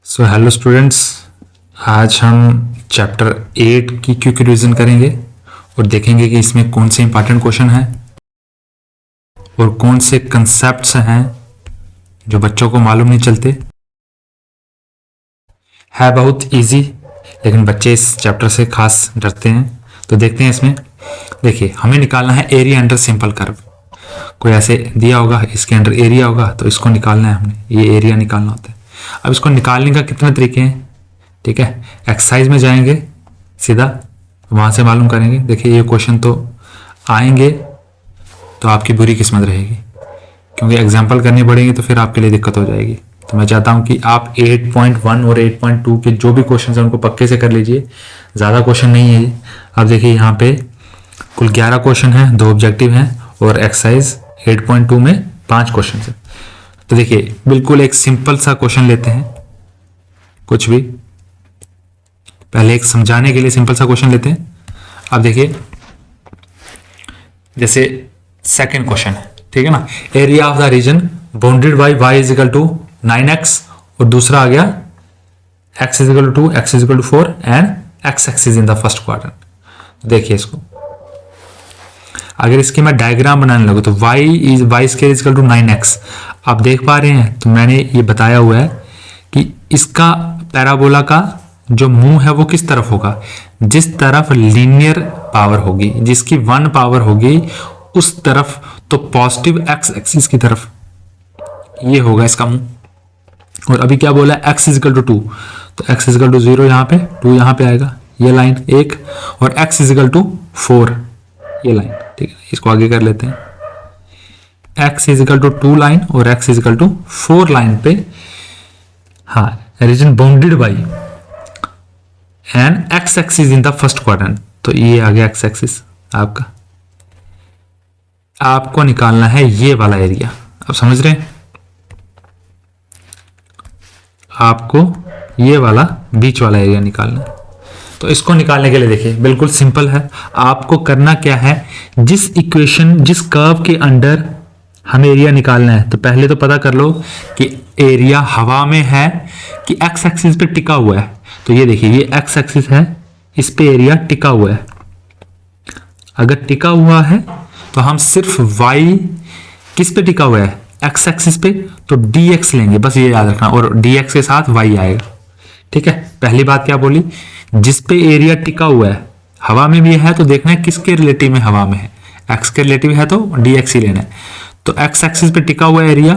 So hello students, आज हम chapter 8 की क्विक रिवीजन करेंगे और देखेंगे कि इसमें कौन से इंपॉर्टेंट क्वेश्चन हैं और कौन से कंसेप्ट्स हैं जो बच्चों को मालूम नहीं चलते। है बहुत इजी, लेकिन बच्चे इस चैप्टर से खास डरते हैं। तो देखते हैं इसमें। देखिए, हमें निकालना है एरिया अंडर सिंपल कर्व। कोई ऐसे दिया होगा, इसके अंडर एरिया होगा, तो इसको निकालना है हमने। ये एरिया निकालना होता है। अब इसको निकालने का कितने तरीके हैं, ठीक है। एक्सरसाइज में जाएंगे सीधा, वहां से मालूम करेंगे। देखिए, ये क्वेश्चन तो आएंगे तो आपकी बुरी किस्मत रहेगी, क्योंकि एग्जाम्पल करनी पड़ेगी तो फिर आपके लिए दिक्कत हो जाएगी। तो मैं चाहता हूं कि आप 8.1 और 8.2 के जो भी क्वेश्चन हैं उनको पक्के से कर लीजिए। ज़्यादा क्वेश्चन नहीं है ये। अब देखिए, यहाँ पे कुल 11 क्वेश्चन हैं, 2 ऑब्जेक्टिव हैं और एक्सरसाइज 8.2 में 5 क्वेश्चन हैं। तो देखिए, बिल्कुल एक सिंपल सा क्वेश्चन लेते हैं। कुछ भी पहले एक समझाने के लिए सिंपल सा क्वेश्चन लेते हैं। अब देखिए, जैसे सेकंड क्वेश्चन है, ठीक है ना। Area of the region bounded by y is equal to 9x और दूसरा आ गया x is equal to 2, x is equal to 4 and x axis in the first quadrant. देखिए इसको, अगर इसकी मैं डायग्राम बनाने लगूँ तो y square is equal to 9x। आप देख पा रहे हैं, तो मैंने ये बताया हुआ है कि इसका पैराबोला का जो मुंह है वो किस तरफ होगा। जिस तरफ लीनियर पावर होगी, जिसकी 1 पावर होगी, उस तरफ, तो पॉजिटिव x एक्सिस की तरफ ये होगा इसका मुंह। और अभी क्या बोला, x इज इक्वल टू 2, तो x इज इक्वल टू 0 यहाँ पे, 2 यहाँ पे आएगा, ये लाइन एक, और x इज इक्वल टू 4 ये लाइन, ठीक है। इसको आगे कर लेते हैं। x is equal to 2 line और x is equal to 4 line पे, हाँ, region bounded by and x axis in the first quadrant. तो ये आ गया x एक्सिस आपका। आपको निकालना है ये वाला एरिया। आप समझ रहे हैं, आपको ये वाला बीच वाला एरिया निकालना है। तो इसको निकालने के लिए देखिए, बिल्कुल सिंपल है। आपको करना क्या है, जिस इक्वेशन, जिस कर्व के अंडर हमें एरिया निकालना है, तो पहले तो पता कर लो कि एरिया हवा में है कि x एक्सिस पे टिका हुआ है। तो ये देखिए, ये x एक्सिस है, इस पे एरिया टिका हुआ है। अगर टिका हुआ है तो हम सिर्फ y किस पे टिका हुआ है, x एक्सिस पे, तो dx लेंगे, बस ये याद रखना, और dx के साथ y आएगा, ठीक है। पहली बात क्या बोली, जिस पे एरिया टिका हुआ है, हवा में भी है, तो देखना है किसके रिलेटिव में हवा में है। x के रिलेटिव है तो dx ही लेना है। तो x एक्सिस पे टिका हुआ एरिया,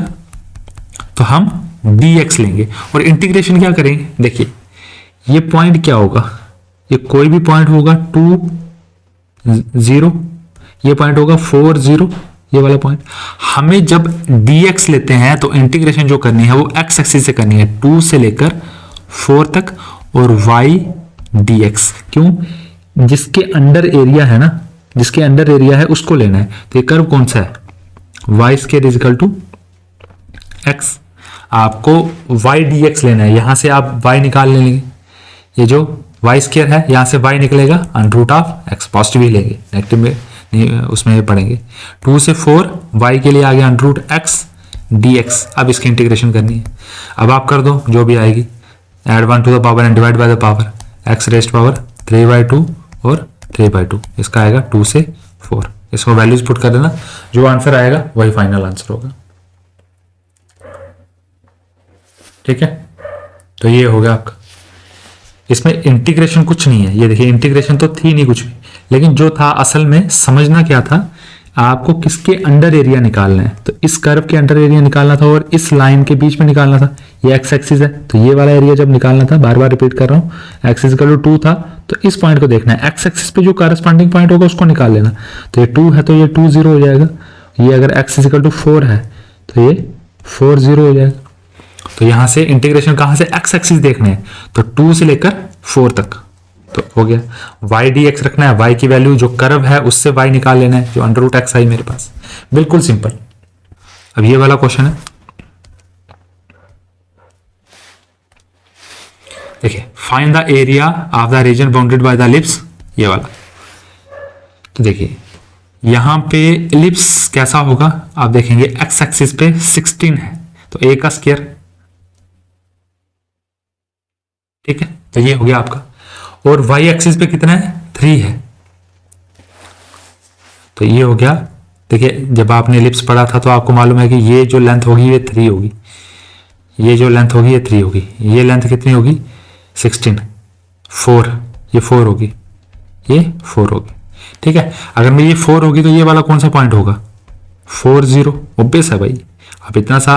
तो हम dx लेंगे और इंटीग्रेशन क्या करेंगे। देखिए, ये पॉइंट क्या होगा, ये कोई भी पॉइंट होगा 2 0, ये पॉइंट होगा 4 0, ये वाला पॉइंट। हमें जब dx लेते हैं तो इंटीग्रेशन जो करनी है वो x एक्सिस से करनी है, 2 से लेकर 4 तक, और y dx। क्यों, जिसके अंडर एरिया है ना, जिसके अंडर एरिया है उसको लेना है। तो ये कर्व कौन सा है, y square is equal to x। आपको y dx लेना है, यहां से आप y निकाल लेंगे। ये जो y स्क्वायर है, यहां से y निकलेगा under root of x, positive ही लेंगे, नेगेटिव में नहीं, उसमें पढ़ेंगे। 2 से 4 y के लिए आ गया अंडर रूट x dx। अब इसकी इंटीग्रेशन करनी है। अब आप कर दो जो भी आएगी, add 1 to the power and divide by the power, x rest power 3/2 और 3/2। इसका आएगा 2 से 4। इसको वैल्यूज पुट कर देना, जो आंसर आएगा वही फाइनल आंसर होगा, ठीक है। तो ये हो गया आपका। इसमें इंटीग्रेशन कुछ नहीं है, ये देखिए, इंटीग्रेशन तो थी नहीं कुछ भी, लेकिन जो था असल में समझना क्या था, आपको किसके अंडर एरिया निकालना है। तो इस कर्व के अंडर एरिया निकालना था और इस लाइन के बीच में निकालना था। ये x एक्सिस है, तो ये वाला एरिया जब निकालना था, बार बार रिपीट कर रहा हूँ, x इक्वल टू 2 था, तो इस पॉइंट को देखना है। x एक्सिस पे जो करस्पॉन्डिंग पॉइंट होगा उसको निकाल लेना। तो ये 2 है तो ये 2 0 हो जाएगा। ये अगर x इक्वल टू 4 है तो ये 4 0 हो जाएगा। तो यहां से इंटीग्रेशन कहां से, x एक्सिस देखने हैं, तो 2 से लेकर 4 तक, तो हो गया। y dx रखना है, y की वैल्यू जो कर्व है उससे y निकाल लेना है, जो अंडर रूट x आई मेरे पास। बिल्कुल सिंपल। अब ये वाला क्वेश्चन है, देखिए, find the area of the region bounded by the ellipse, ये वाला। तो देखिए, यहां पे एलिप्स कैसा होगा, आप देखेंगे x एक्सिस पे 16 है, तो a का स्क्वायर ठीक है, तो ये हो गया आपका। और वाई एक्सिस पे कितना है, 3 है, तो ये हो गया। देखिए जब आपने एलिप्स पढ़ा था तो आपको मालूम है कि ये जो लेंथ होगी ये 3 होगी, ये जो लेंथ होगी ये 3 होगी, ये लेंथ कितनी होगी 16, 4, ये 4 होगी, ये 4 होगी। ठीक है, अगर मैं ये 4 होगी तो ये वाला कौन सा पॉइंट होगा, 4 0, ऑब्वियस है भाई। अब इतना सा,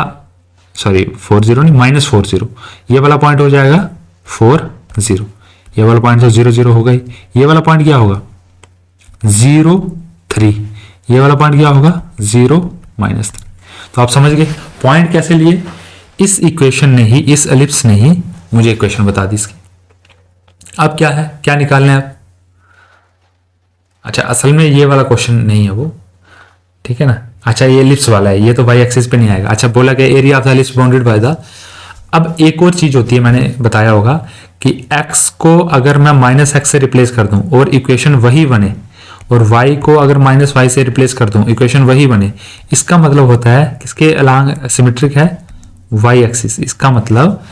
सॉरी 4 0 नहीं, -4 0, ये वाला पॉइंट हो जाएगा 4 0, ये वाला पॉइंट तो 0 0 होगा ही। ये वाला पॉइंट क्या होगा 0 3, ये वाला पॉइंट क्या होगा 0 -3। तो आप समझ गए पॉइंट कैसे लिए, इस इक्वेशन ने ही, इस एलिप्स ने ही मुझे इक्वेशन बता दी इसकी। अब क्या है, क्या निकालना है आप, अच्छा असल में ये वाला क्वेश्चन नहीं है वो, ठीक है ना। अच्छा ये एलिप्स वाला है, ये तो वाई एक्सिस पे नहीं आएगा। अच्छा बोला कि area of the ellipse bounded by the, अब एक और चीज होती है, मैंने बताया होगा कि x को अगर मैं -x से रिप्लेस कर दूं और इक्वेशन वही बने, और y को अगर -y से रिप्लेस कर दूं इक्वेशन वही बने, इसका मतलब होता है किसके अलांग सिमेट्रिक है, y एक्सिस। इसका मतलब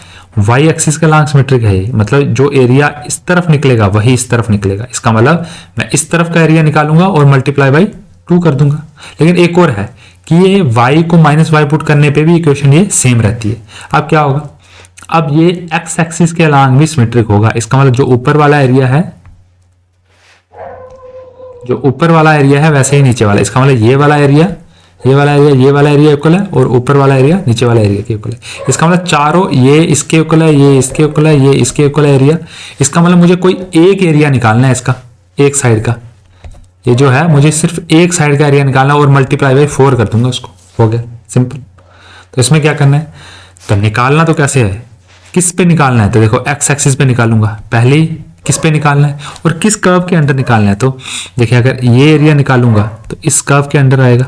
y एक्सिस के अलांग सिमेट्रिक है, मतलब जो एरिया इस तरफ निकलेगा वही इस तरफ निकलेगा। इसका मतलब मैं इस तरफ का एरिया निकालूंगा और मल्टीप्लाई बाई 2 कर दूंगा। लेकिन एक और है कि ये y को -y पुट करने पे भी इक्वेशन ये सेम रहती है। अब क्या होगा, अब ये x एक्सिस के अलांग भी सिमेट्रिक होगा। इसका मतलब जो ऊपर वाला एरिया है, जो ऊपर वाला एरिया है वैसे ही नीचे वाला, इसका मतलब ये वाला एरिया, ये वाला एरिया, ये वाला एरिया इक्वल है, और ऊपर वाला एरिया नीचे वाला एरिया के इक्वल है। इसका मतलब चारों, ये इसके इक्वल है, ये इसके इक्वल है, ये इसके इक्वल है एरिया। इसका मतलब मुझे कोई एक एरिया निकालना है इसका, एक साइड का, ये जो है मुझे सिर्फ एक साइड का एरिया निकालना और मल्टीप्लाई बाई 4 कर दूंगा उसको, हो गया सिंपल। तो इसमें क्या करना है, तो निकालना तो कैसे है, किस पे निकालना है, तो देखो x एक्सिस पे निकालूंगा पहले ही, किस पे निकालना है और किस कर्व के अंदर निकालना है। तो देखिए अगर ये एरिया निकालूंगा तो इस कर्व के अंदर आएगा,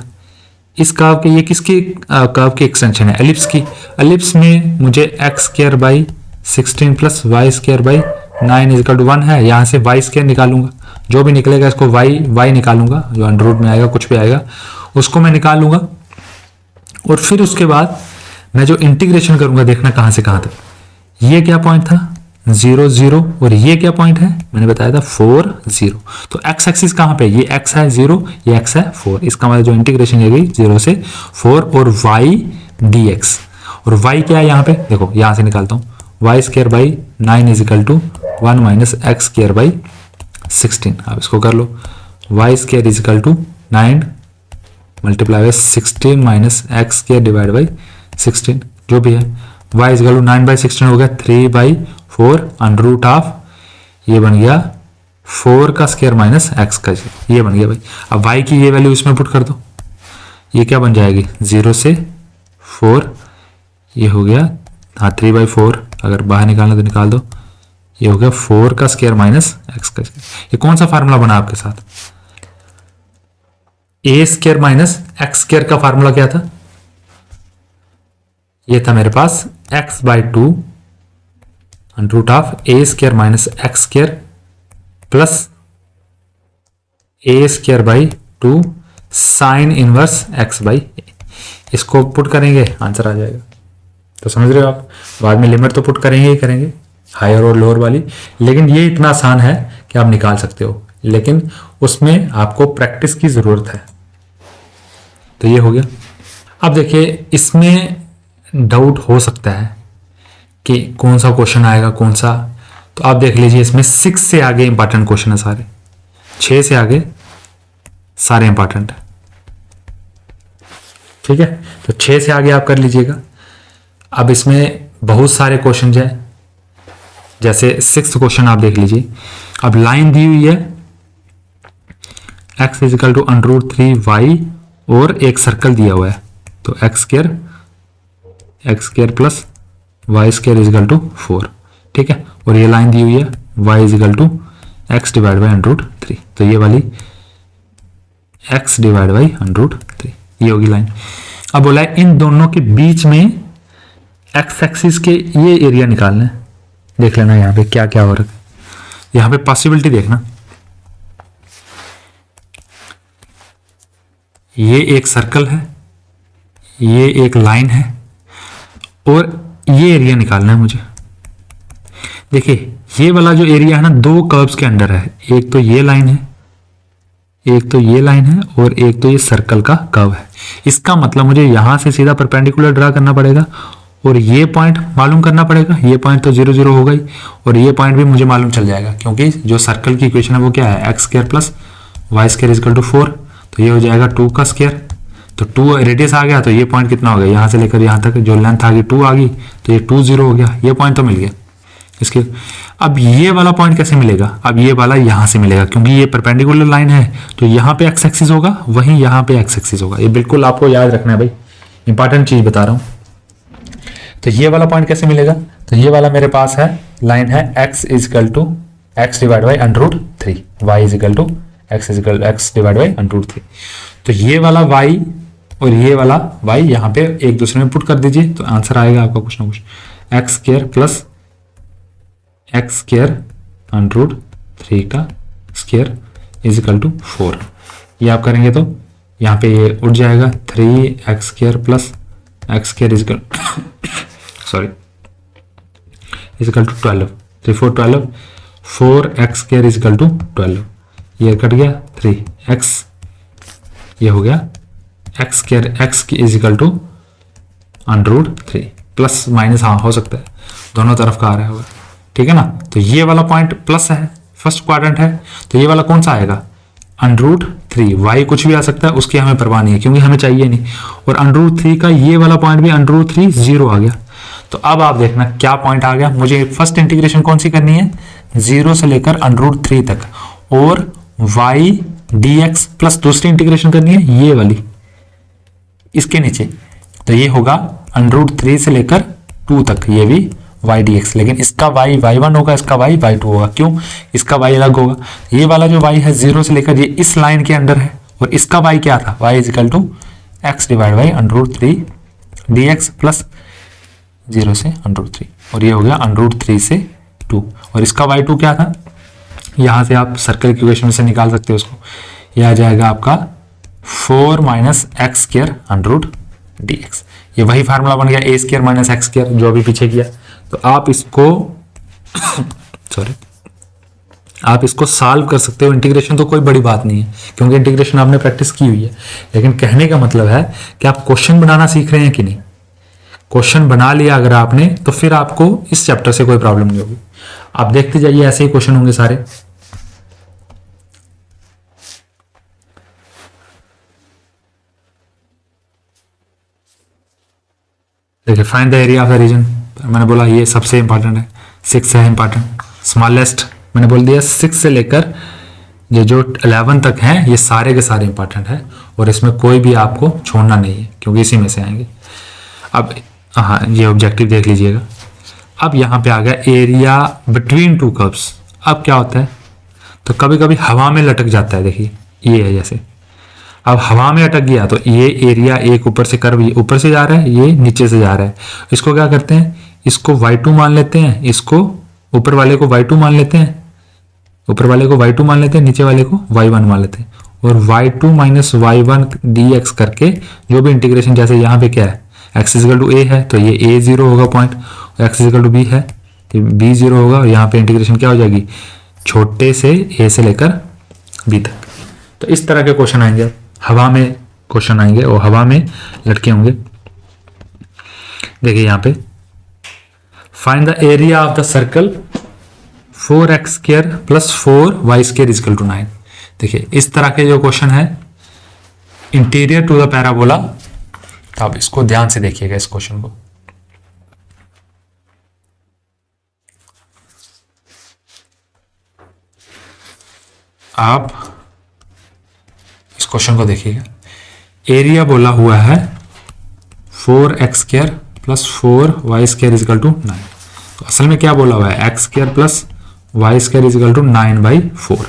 इस कर्व के, ये किसकी कर्व की एक्सटेंशन है, एलिप्स की। एलिप्स में मुझे x² by 16 plus y² by 9 equal to 1 है, यहाँ से y² निकालूंगा, जो भी निकलेगा इसको y निकालूंगा, जो अंडर रूट में आएगा कुछ भी आएगा उसको मैं निकाल लूंगा। और फिर उसके बाद मैं जो इंटीग्रेशन करूंगा, देखना कहां से कहां तक, ये क्या पॉइंट था 0 0, और ये क्या पॉइंट है मैंने बताया था 4 0। तो x एक्सिस कहां पे, ये x है 0, ये x है 4। इसका मतलब जो इंटीग्रेशन है गई 0 से 4 और y dx, और y क्या है यहाँ पे, देखो यहां से निकालता हूँ, y² by 9 is equal to 1 minus x² by 16। आप इसको कर लो, y² is equal to 9 multiply by 16 minus x² divide by 16, जो भी है, y is equal to 9 by 16 हो गया 3 बाई 4 अंडर रूट ऑफ, ये बन गया 4 का स्क्वायर माइनस x का, ये बन गया भाई। अब y की ये वैल्यू इसमें पुट कर दो, ये क्या बन जाएगी 0 से 4, ये हो गया, हाँ 3 बाई 4, अगर बाहर निकालना तो निकाल दो, ये हो गया 4 का स्क्वायर माइनस x का स्क्वायर। ये कौन सा फार्मूला बना आपके साथ, a² माइनस x² का फार्मूला क्या था, ये था मेरे पास x by 2 under root of a² minus x² plus a² by 2 sine inverse x by a। इसको पुट करेंगे आंसर आ जाएगा। तो समझ रहे हो आप, बाद में लिमिट तो पुट करेंगे ही करेंगे, हायर और लोअर वाली, लेकिन ये इतना आसान है कि आप निकाल सकते हो, लेकिन उसमें आपको प्रैक्टिस की जरूरत है। तो ये हो गया। अब देखिए इसमें डाउट हो सकता है कि कौन सा क्वेश्चन आएगा कौन सा, तो आप देख लीजिए इसमें 6 से आगे इंपॉर्टेंट क्वेश्चन है सारे, 6 से आगे सारे इंपॉर्टेंट है, ठीक है। तो 6 से आगे आप कर लीजिएगा। अब इसमें बहुत सारे क्वेश्चन हैं, जैसे 6th क्वेश्चन आप देख लीजिए। अब लाइन दी हुई है x is equal to under root 3y और एक सर्कल दिया हुआ है, तो x² plus y² is equal to 4, ठीक है। और ये लाइन दी हुई है y is equal to x divide by under root 3, तो ये वाली x divide by under root 3 ये होगी लाइन। अब बोला है इन दोनों के बीच में x एक्सिस के ये एरिया निकालना है। देख लेना यहाँ पे क्या क्या हो रहा है, यहाँ पे पॉसिबिलिटी देखना, ये एक सर्कल है, ये एक लाइन है, और ये एरिया निकालना है मुझे। देखिए ये वाला जो एरिया है ना दो कर्व्स के अंडर है, एक तो ये लाइन है, एक तो ये लाइन है और एक तो ये सर्कल का कर्व है। इसका मतलब मुझे यहां से सीधा परपेंडिकुलर ड्रा करना पड़ेगा और ये पॉइंट मालूम करना पड़ेगा। ये पॉइंट तो 0 0 हो गई और ये पॉइंट भी मुझे मालूम चल जाएगा क्योंकि जो सर्कल की इक्वेशन है वो क्या है, x square plus y square is equal to 4। तो ये हो जाएगा 2 का स्क्वायर, तो 2 रेडियस आ गया तो ये पॉइंट कितना हो गया, यहाँ से लेकर यहाँ तक जो लेंथ आ गई 2 आ गई, तो ये 2 0 हो गया, ये पॉइंट तो मिल गया इसके। अब ये वाला पॉइंट कैसे मिलेगा, अब ये वाला यहाँ से मिलेगा क्योंकि ये परपेंडिकुलर लाइन है, तो यहाँ पे एक्स एक्सिस होगा, वहीं यहाँ पे एक्स एक्सिस होगा। ये बिल्कुल आपको याद रखना है भाई, इंपॉर्टेंट चीज बता रहा हूँ। तो ये वाला पॉइंट कैसे मिलेगा, तो ये वाला मेरे पास है लाइन है x is equal to x divide by √3, y is equal to x divide by √3। तो ये वाला y और ये वाला y यहाँ पे एक दूसरे में पुट कर दीजिए तो आंसर आएगा आपका कुछ ना कुछ x square plus x square √3 का स्क्वायर इजकल टू 4। ये आप करेंगे तो यहाँ पे ये उठ जाएगा 3x square plus x square is equal sorry is equal to 12, 3 4 12, 4x square is equal to 12। ये कट गया 3x, ये हो गया एक्स स्क्वायर एक्स की इजकल टू √3 प्लस माइनस, हाँ हो सकता है दोनों तरफ का आ रहा होगा, ठीक है ना। तो ये वाला पॉइंट प्लस है, फर्स्ट क्वाड्रेंट है, तो ये वाला कौन सा आएगा √3। y कुछ भी आ सकता है, उसकी हमें परवाह नहीं है क्योंकि हमें चाहिए नहीं। और √3 का ये वाला पॉइंट भी √3 0 आ गया। तो अब आप देखना क्या पॉइंट आ गया, मुझे फर्स्ट इंटीग्रेशन कौन सी करनी है, 0 से लेकर √3 तक, और y dx प्लस दूसरी इंटीग्रेशन करनी है ये वाली इसके नीचे, तो ये होगा √3 से लेकर 2 तक, ये भी y dx, लेकिन इसका y y1 होगा, इसका y y2 होगा। क्यों, इसका y अलग होगा। ये वाला जो y है 0 से लेकर ये इस लाइन के अंदर है, और इसका y क्या था, y is equal to x divide by √3 dx plus 0 से √3, और ये हो गया √3 से 2, और इसका y2 क्या था, यहाँ से आप सर्कल की इक्वेशन से निकाल सकते हो उसको, ये आ जाएगा आपका 4 माइनस एक्स स्क्वायर √dx। ये वही फार्मूला बन गया a square minus x square जो अभी पीछे किया। तो आप इसको सॉरी आप इसको सॉल्व कर सकते हो। इंटीग्रेशन तो कोई बड़ी बात नहीं है क्योंकि इंटीग्रेशन आपने प्रैक्टिस की हुई है, लेकिन कहने का मतलब है कि आप क्वेश्चन बनाना सीख रहे हैं कि नहीं। क्वेश्चन बना लिया अगर आपने तो फिर आपको इस चैप्टर से कोई प्रॉब्लम नहीं होगी। आप देखते जाइए, ऐसे ही क्वेश्चन होंगे सारे। देखिए find the area of the region, मैंने बोला ये सबसे इंपॉर्टेंट है, 6 है इंपॉर्टेंट। स्मॉलेस्ट मैंने बोल दिया 6 से लेकर ये जो 11 तक हैं ये सारे के सारे इंपॉर्टेंट है, और इसमें कोई भी आपको छोड़ना नहीं है क्योंकि इसी में से आएंगे। अब हाँ ये ऑब्जेक्टिव देख लीजिएगा। अब यहाँ पे आ गया एरिया बिटवीन 2 कर्व्स। अब क्या होता है, तो कभी कभी हवा में लटक जाता है, देखिए ये है जैसे, अब हवा में अटक गया तो ये एरिया एक ऊपर से कर्व ऊपर से जा रहा है, ये नीचे से जा रहा है। इसको क्या करते हैं, इसको y2 मान लेते हैं, इसको ऊपर वाले को y2 मान लेते हैं, ऊपर वाले को y2 मान लेते हैं, नीचे वाले को y1 मान लेते हैं, और y2 माइनस y1 dx करके जो भी इंटीग्रेशन, जैसे यहाँ पे क्या है x इजकल टू a है तो ये a 0 होगा point, x is equal to b है तो b 0 होगा, और यहाँ पे इंटीग्रेशन क्या हो जाएगी, छोटे से a से लेकर b तक। तो इस तरह के क्वेश्चन आएंगे, हवा में क्वेश्चन आएंगे और हवा में लटके होंगे। देखिए यहाँ पे find the area of the circle 4x square plus 4y square is equal to 9। देखिए इस तरह के जो क्वेश्चन है इंटीरियर टू द पैराबोला, तो आप इसको ध्यान से देखिएगा इस क्वेश्चन को। आप इस क्वेश्चन को देखिएगा, एरिया बोला हुआ है 4x square plus 4y square is equal to 9। तो असल में क्या बोला हुआ है, x square plus y square is equal to 9/4।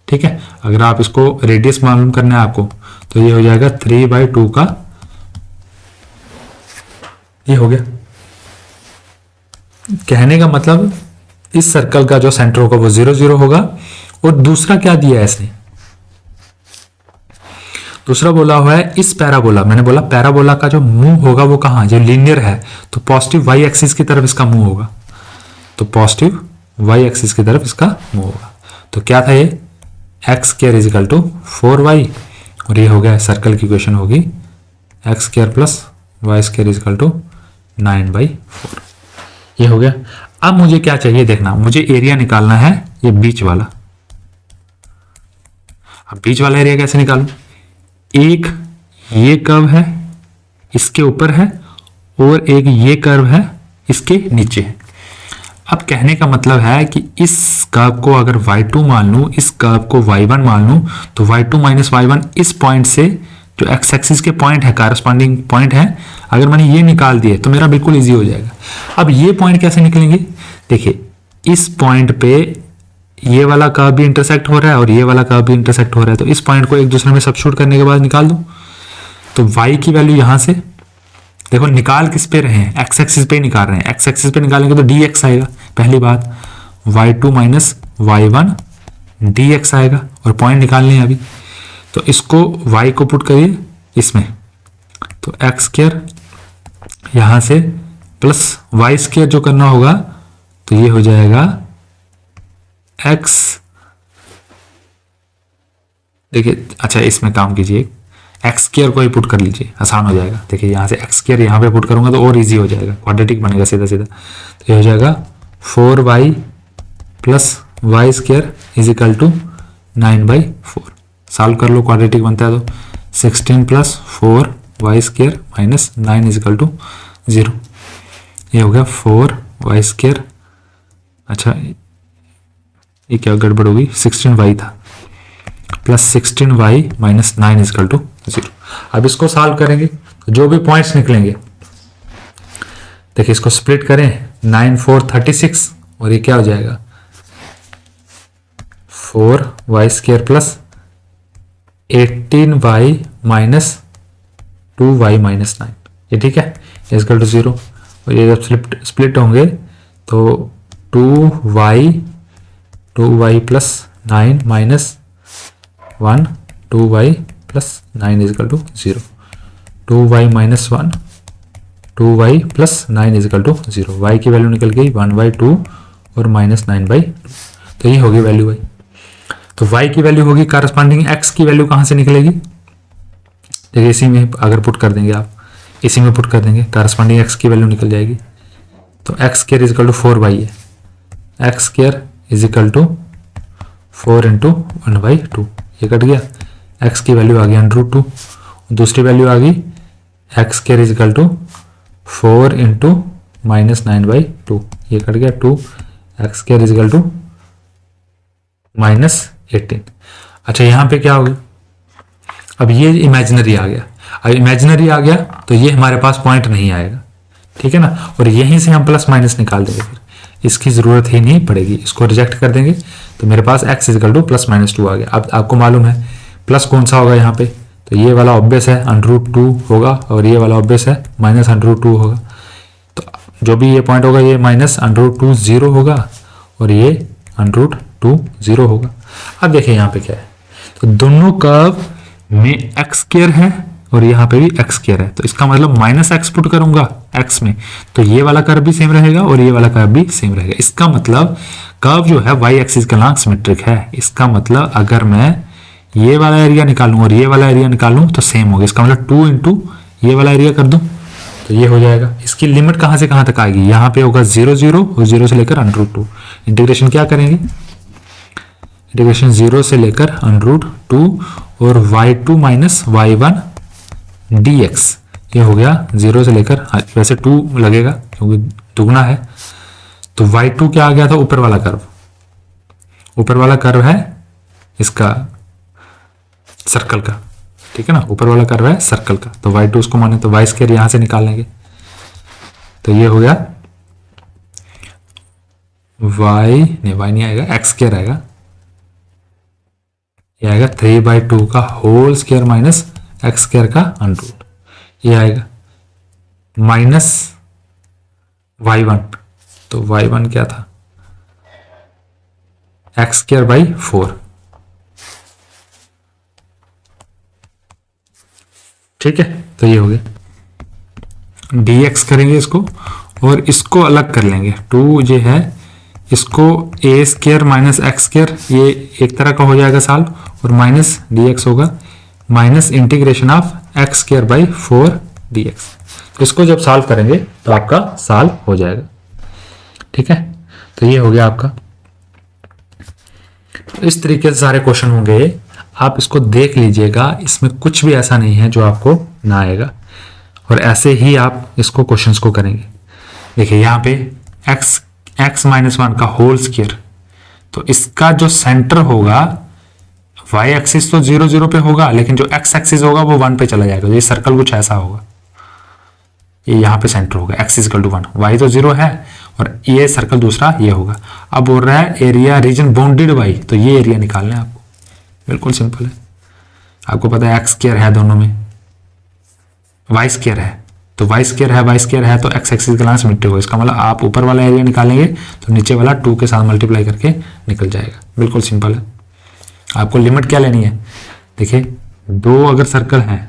ठीक है, अगर आप इसको रेडियस मालूम करना है आपको तो ये हो जाएगा 3/2 का, ये हो गया। कहने का मतलब इस सर्कल का जो सेंटर होगा वो 0 0 होगा। और दूसरा क्या दिया है इसने, दूसरा बोला हुआ है इस पैराबोला, मैंने बोला पैराबोला का जो मुंह होगा वो कहाँ, जो लीनियर है तो पॉजिटिव y एक्सिस की तरफ इसका मुंह होगा, तो पॉजिटिव वाई एक्सिस की तरफ इसका मूव होगा। तो क्या था ये, x square is equal to 4y, और ये हो गया सर्कल की इक्वेशन होगी x square plus y square is equal to 9/4। ये हो गया। अब मुझे क्या चाहिए देखना, मुझे एरिया निकालना है ये बीच वाला। अब बीच वाला एरिया कैसे निकालूं, एक ये कर्व है इसके ऊपर है और एक ये कर्व है इसके नीचे है। अब कहने का मतलब है कि इस कर्व को अगर y2 मान लूं, इस कर्व को y1 मान लूं, तो y2 माइनस y1 इस पॉइंट से जो एक्स एक्सिस के पॉइंट है, कारस्पॉन्डिंग पॉइंट है, अगर मैंने ये निकाल दिए तो मेरा बिल्कुल इजी हो जाएगा। अब ये पॉइंट कैसे निकलेंगे, देखिए इस पॉइंट पे ये वाला कर्व भी इंटरसेक्ट हो रहा है और ये वाला कर्व भी इंटरसेक्ट हो रहा है, तो इस पॉइंट को एक दूसरे में सब्स्टिट्यूट करने के बाद निकाल दो। तो y की वैल्यू यहां से देखो, निकाल किस पे रहे हैं, एक्स एक्सिस पे निकाल रहे हैं, एक्स एक्सिस पे निकालेंगे तो dx आएगा, पहली बात y2 माइनस y1 dx आएगा, और पॉइंट निकालने हैं अभी, तो इसको y को पुट करिए इसमें, तो एक्स स्क्वायर यहां से प्लस वाई स्क्वायर जो करना होगा तो ये हो जाएगा x, देखिए अच्छा इसमें काम कीजिए, एक्स स्क्वायर को ही पुट कर लीजिए, आसान हो जाएगा। देखिए यहाँ से एक्स स्क्वायर यहाँ पे पुट करूंगा तो और इजी हो जाएगा, क्वाड्रेटिक बनेगा सीधा सीधा। तो ये हो जाएगा 4y plus y square is equal to 9/4। Solve कर लो, क्वाड्रेटिक बनता है तो 16 plus 4y square minus 9 is equal to 0। ये हो गया 4y स्क्वायर, अच्छा ये क्या गड़बड़ होगी, 16y था, plus 16y minus 9 is equal to 0। अब इसको सॉल्व करेंगे तो जो भी पॉइंट्स निकलेंगे, देखिए इसको स्प्लिट करें 9 4 36, और ये क्या हो जाएगा 4y square plus 18y minus 2y minus 9, ये ठीक है, इज इक्वल टू 0। और ये जब स्प्लिट होंगे तो 2y plus 9 minus 1 2y plus 9 is equal to 0, 2y minus 1 2y plus 9 is equal to 0। y की वैल्यू निकल गई 1/2 और माइनस 9/2, तो ये होगी वैल्यू y। तो y की वैल्यू होगी, कारस्पॉन्डिंग x की वैल्यू कहाँ से निकलेगी, देखिए इसी में अगर पुट कर देंगे आप, इसी में पुट कर देंगे, कारस्पॉन्डिंग x की वैल्यू निकल जाएगी। तो x square is equal to 4y है, x square is equal to 4 into 1/2, ये कट गया, x की वैल्यू आ गई √2, दूसरी वैल्यू आ गई x square is equal to 4 into minus 9/2, ये कट गया 2, x square is equal to minus 18। अच्छा यहाँ पे क्या होगा, अब ये इमेजिनरी आ गया, अब इमेजिनरी आ गया तो ये हमारे पास पॉइंट नहीं आएगा, ठीक है ना, और यहीं से हम प्लस माइनस निकाल देंगे, फिर इसकी जरूरत ही नहीं पड़ेगी, इसको रिजेक्ट कर देंगे, तो मेरे पास x is equal to plus minus 2 आ गया। अब आपको मालूम है प्लस कौन सा होगा यहाँ पे, तो ये वाला ऑब्वियस है √2 होगा, और ये वाला ऑब्वियस है माइनस √2 होगा, तो जो भी ये पॉइंट होगा ये माइनस √2 0 होगा, और ये √2 0 होगा। अब देखिए यहाँ पे क्या है, तो दोनों कर्व में एक्स स्क्वायर है और यहाँ पे भी एक्स स्क्वायर है, तो इसका मतलब माइनस एक्स पुट करूंगा एक्स में, तो ये वाला कर्व भी सेम रहेगा और ये वाला कर्व भी सेम रहेगा। इसका मतलब कर्व जो है वाई एक्सिस का लॉन्ग सिमेट्रिक है, इसका मतलब अगर मैं ये वाला एरिया निकालूं और ये वाला एरिया निकालूं तो सेम होगा, इसका मतलब 2 इंटू ये वाला एरिया कर दूं तो ये हो जाएगा। इसकी लिमिट कहां से कहां तक आएगी, यहाँ पे होगा 0 0 और 0 से लेकर √2, इंटीग्रेशन क्या करेंगे, इंटीग्रेशन 0 से लेकर √2 और y2 माइनस y1 dx, ये हो गया 0 से लेकर, वैसे 2 लगेगा क्योंकि दुगना है, तो y2 क्या आ गया था, ऊपर वाला कर्व, ऊपर वाला कर्व है इसका सर्कल का, ठीक है ना, ऊपर वाला कर्व है सर्कल का, तो y2 उसको माने तो y स्क्वायर यहां से निकाल लेंगे, तो ये हो गया y नहीं आएगा, x स्क्वायर आएगा, ये आएगा 3/2 का whole square minus x square का √, ये आएगा माइनस y1, तो y1 क्या था एक्स स्क्वायर बाई 4, ठीक है, तो ये हो गया dx करेंगे इसको और इसको अलग कर लेंगे, 2 ये है इसको ए स्क्र माइनस एक्स स्क्र, ये एक तरह का हो जाएगा सॉल्व, और माइनस डी एक्स होगा minus integration of x square by 4 D x. इसको जब सॉल्व करेंगे तो आपका सॉल्व हो जाएगा। ठीक है, तो ये हो गया आपका। तो इस तरीके से सारे क्वेश्चन होंगे, आप इसको देख लीजिएगा, इसमें कुछ भी ऐसा नहीं है जो आपको ना आएगा, और ऐसे ही आप इसको क्वेश्चंस को करेंगे। देखिए यहाँ पे x माइनस 1 का होल स्क्वायर, तो इसका जो सेंटर होगा y एक्सिस तो 0 0 पे होगा, लेकिन जो x एक्सिस होगा वो 1 पे चला जाएगा। ये सर्कल कुछ ऐसा होगा, ये यहाँ पे सेंटर होगा x इक्वल टू 1, y तो 0 है, और ये सर्कल दूसरा ये होगा। अब बोल रहा है एरिया रीजन बाउंडेड बाई, तो ये एरिया निकालना है आपको, बिल्कुल सिंपल है। आपको पता है एक्स स्क्वायर है दोनों में, वाई स्क्वायर है, तो वाई स्क्वायर है, वाई स्क्वायर है, तो एक्स एक्सिस के लाइन मिट्टी होगा। इसका मतलब आप ऊपर वाला एरिया निकालेंगे तो नीचे वाला 2 के साथ मल्टीप्लाई करके निकल जाएगा, बिल्कुल सिंपल है। आपको लिमिट क्या लेनी है, देखिए 2 अगर सर्कल हैं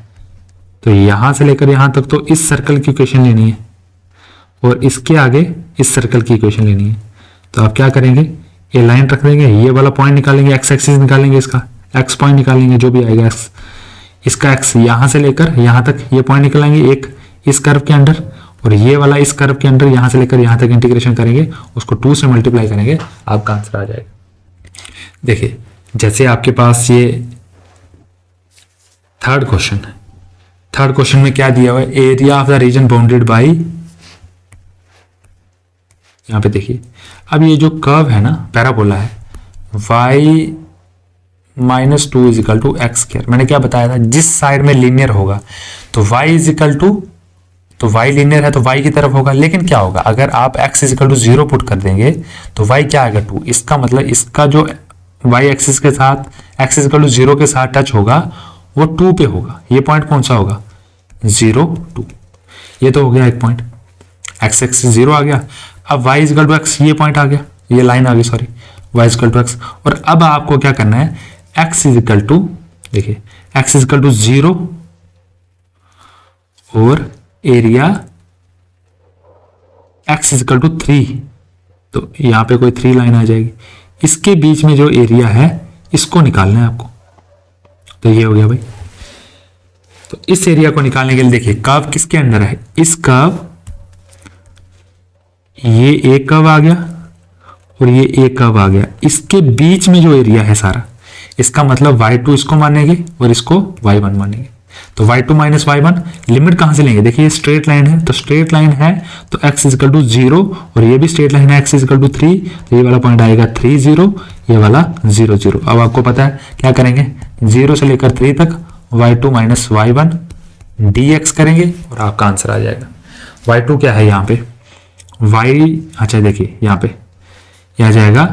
तो यहां से लेकर यहां तक तो इस सर्कल की इक्वेशन लेनी है, और इसके आगे इस सर्कल की इक्वेशन लेनी है। तो आप क्या करेंगे, ये लाइन रख देंगे, ये वाला पॉइंट निकालेंगे, एक्स एक्सिस निकालेंगे, इसका एक्स पॉइंट निकालेंगे, जो भी आएगा एक्स, इसका एक्स यहां से लेकर यहां तक ये पॉइंट निकालेंगे, एक इस कर्व के अंडर, और ये वाला इस कर्व के अंडर, यहां से लेकर यहां तक इंटीग्रेशन करेंगे, उसको 2 से मल्टीप्लाई करेंगे, आपका आंसर आ जाएगा। देखिए जैसे आपके पास ये थर्ड क्वेश्चन है, थर्ड क्वेश्चन में क्या दिया हुआ है, area of the region bounded by, यहां पे देखिए, अब ये जो कर्व है ना, पैराबोला है, y minus 2 is equal to x square. मैंने क्या बताया था, जिस साइड में लीनियर होगा तो y इज इक्वल टू, तो y लीनियर है तो y की तरफ होगा, लेकिन क्या होगा अगर आप x is equal to 0 put कर देंगे तो y क्या आएगा 2। इसका मतलब इसका जो y एक्सिस के साथ x इज इक्वल टू 0 के साथ टच होगा वो 2 पे होगा। ये पॉइंट कौन सा होगा, 0 2, ये तो हो गया एक पॉइंट, x एक्सिस 0 आ गया। अब y is equal to x, ये पॉइंट आ गया, ये लाइन आ गई, sorry, y is equal to x। और अब आपको क्या करना है, x इज इक्वल टू, देखिए x इज इक्वल टू 0 और area x is equal to 3, तो यहां पे कोई 3 लाइन आ जाएगी, इसके बीच में जो एरिया है इसको निकालना है आपको। तो ये हो गया भाई। तो इस एरिया को निकालने के लिए देखिए कर्व किसके अंदर है, इस कर्व, ये एक कर्व आ गया और ये एक कर्व आ गया, इसके बीच में जो एरिया है सारा, इसका मतलब y2 इसको मानेंगे और इसको y1 मानेंगे। तो y2 माइनस y1, लिमिट कहां से लेंगे, देखिए ये स्ट्रेट लाइन है, तो स्ट्रेट लाइन है तो x इज इक्वल टू 0, और ये भी स्ट्रेट लाइन है, x इज इक्वल टू 3, तो ये वाला पॉइंट आएगा 3 0, ये वाला 0 0। अब आपको पता है क्या करेंगे, 0 से लेकर 3 तक y2 माइनस y1 dx करेंगे और आपका आंसर आ जाएगा। y2 क्या है यहाँ पे, y, अच्छा देखिए यहाँ पे यह आ जाएगा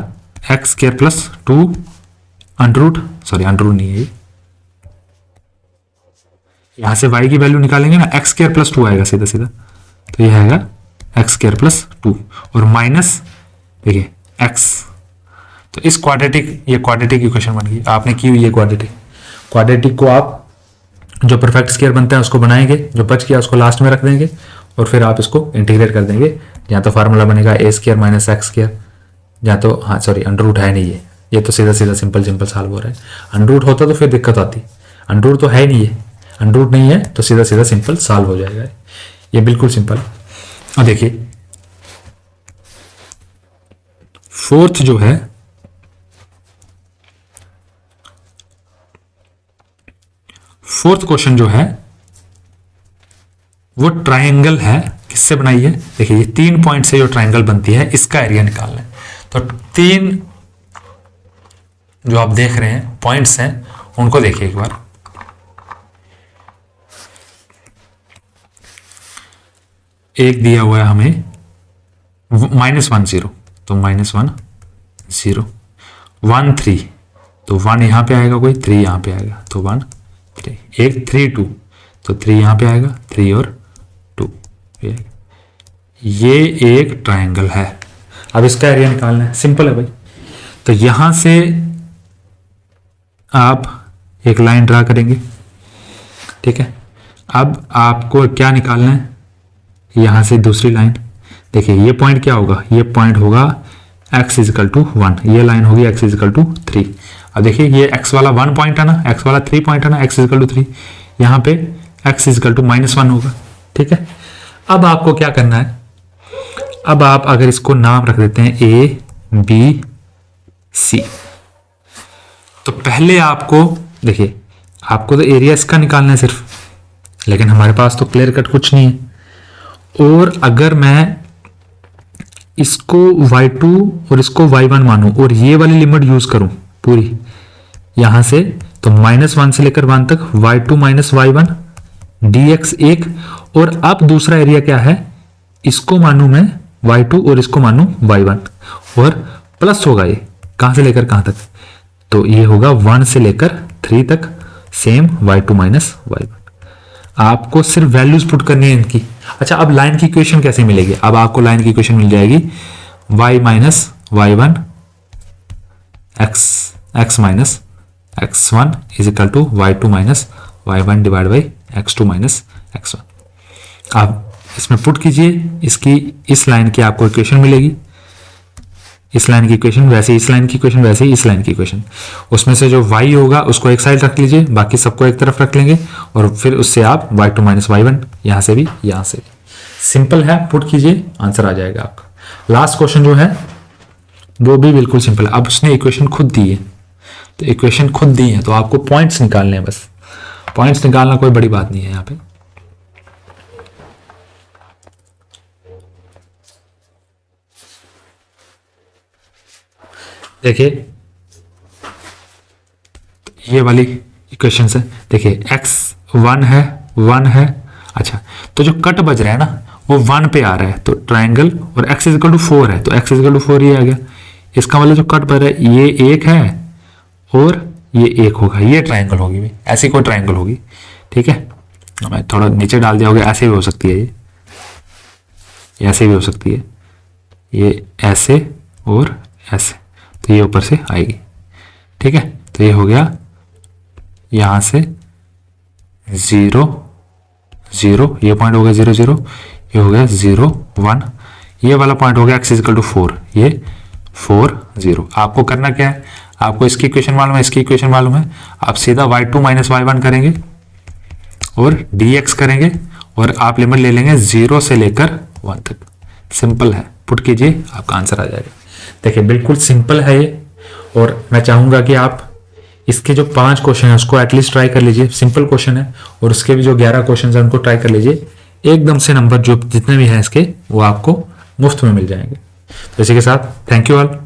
x square plus 2 under root नहीं है, यहां से y की वैल्यू निकालेंगे ना, एक्स स्क्वायर प्लस 2 आएगा सीधा सीधा, तो यह आएगा एक्स स्क्वायर प्लस 2 और माइनस देखिए x। तो इस क्वाड्रेटिक, ये क्वाड्रेटिक इक्वेशन बन गई, आपने की हुई है क्वाड्रेटिक को आप जो परफेक्ट स्क्वायर बनता है उसको बनाएंगे, जो बच गया उसको लास्ट में रख देंगे और फिर आप इसको इंटीग्रेट कर देंगे। जहाँ तो फार्मूला बनेगा ए स्क्वायर माइनस एक्स स्क्वायर, जहाँ तो हाँ सॉरी अंडर रूट है नहीं, ये तो सीधा सीधा सिंपल सॉल्व हो रहा है। अंडर रूट होता तो फिर दिक्कत आती, अंडर रूट तो है नहीं, है अंडर रूट नहीं है तो सीधा सीधा सिंपल सॉल्व हो जाएगा, ये बिल्कुल सिंपल। और देखिए फोर्थ जो है, फोर्थ क्वेश्चन जो है वो ट्रायंगल है, किससे बनाई है, देखिए ये 3 पॉइंट से जो ट्रायंगल बनती है इसका एरिया निकालना है। तो 3 जो आप देख रहे हैं पॉइंट्स हैं उनको देखिए एक बार, एक दिया हुआ है हमें -1 0, तो -1 0, 1 3, तो 1 यहां पे आएगा, कोई 3 यहां पे आएगा, तो 1 3, एक 3 2, तो 3 यहां पे आएगा, 3 और 2, ये एक ट्रायंगल है। अब इसका एरिया निकालना है, सिंपल है भाई। तो यहां से आप एक लाइन ड्रा करेंगे, ठीक है। अब आपको क्या निकालना है, यहां से दूसरी लाइन, देखिए ये पॉइंट क्या होगा, ये पॉइंट होगा x इजिकल टू 1, ये लाइन होगी x इजिकल टू 3। अब देखिए ये x वाला 1 पॉइंट है ना, x वाला 3 पॉइंट है ना, x इजिकल टू 3, यहाँ पे x इजिकल टू -1 होगा। ठीक है, अब आपको क्या करना है, अब आप अगर इसको नाम रख देते हैं A B C, तो पहले आपको देखिए, आपको तो एरिया इसका निकालना है सिर्फ, लेकिन हमारे पास तो क्लियर कट कुछ नहीं है। और अगर मैं इसको y2 और इसको y1 मानूं और ये वाली लिमिट यूज करूं पूरी यहां से, तो -1 से लेकर 1 तक y2 - y1 dx 1, और अब दूसरा एरिया क्या है, इसको मानूं मैं y2 और इसको मानूं y1, और प्लस होगा ये कहां से लेकर कहां तक, तो ये होगा 1 से लेकर 3 तक, सेम y2 - y1। आपको सिर्फ वैल्यूज पुट करनी है इनकी। अच्छा, अब लाइन की इक्वेशन कैसे मिलेगी, अब आपको लाइन की इक्वेशन मिल जाएगी y - y1 x minus x1 is equal to y2 - y1 divide by x2 - x1। आप इसमें पुट कीजिए, इसकी इस लाइन की आपको इक्वेशन मिलेगी, इस लाइन की इक्वेशन वैसे इस लाइन की इक्वेशन वैसे ही इस लाइन की इक्वेशन, उसमें से जो y होगा उसको एक साइड रख लीजिए, बाकी सबको एक तरफ रख लेंगे, और फिर उससे आप y2 - y1 यहां से भी यहां से भी। सिंपल है, पुट कीजिए, आंसर आ जाएगा आपका। लास्ट क्वेश्चन जो है वो भी बिल्कुल सिंपल है। अब उसने इक्वेशन खुद दी है, तो इक्वेशन खुद दी है तो आपको पॉइंट्स निकालने हैं, बस पॉइंट्स निकालना कोई बड़ी बात नहीं है यहाँ पे। देखिए ये वाली इक्वेशन है, देखिए x1 है 1 है, अच्छा तो जो कट बज रहा है ना वो 1 पे आ रहा है, तो ट्रायंगल, और x इजिकल टू 4 है, तो x इजिकल टू 4 ये आ गया। इसका मतलब जो कट बज रहा है ये 1 है और ये 1 होगा, ये ट्रायंगल होगी भाई, ऐसी कोई ट्रायंगल होगी। ठीक है, मैं थोड़ा नीचे डाल दिया होगा, ऐसे भी हो सकती है, ये ऐसे भी हो सकती है, ये ऐसे और ऐसे, तो ये ऊपर से आएगी। ठीक है, तो ये हो गया यहां से 0 0, ये पॉइंट हो गया 0 0, ये हो गया 0 1, ये वाला पॉइंट हो गया x इजिकल टू 4, ये 4 0। आपको करना क्या है, आपको इसकी इक्वेशन मालूम है, इसकी इक्वेशन मालूम है, आप सीधा y2 - y1 करेंगे और dx करेंगे, और आप लिमिट ले लेंगे 0 से लेकर 1 तक। सिंपल है, पुट कीजिए, आपका आंसर आ जाएगा। देखिए बिल्कुल सिंपल है ये, और मैं चाहूंगा कि आप इसके जो 5 क्वेश्चन है उसको एटलीस्ट ट्राई कर लीजिए, सिंपल क्वेश्चन है, और उसके भी जो 11 क्वेश्चन है उनको ट्राई कर लीजिए, एकदम से नंबर जो जितने भी हैं इसके वो आपको मुफ्त में मिल जाएंगे। तो इसी के साथ थैंक यू ऑल।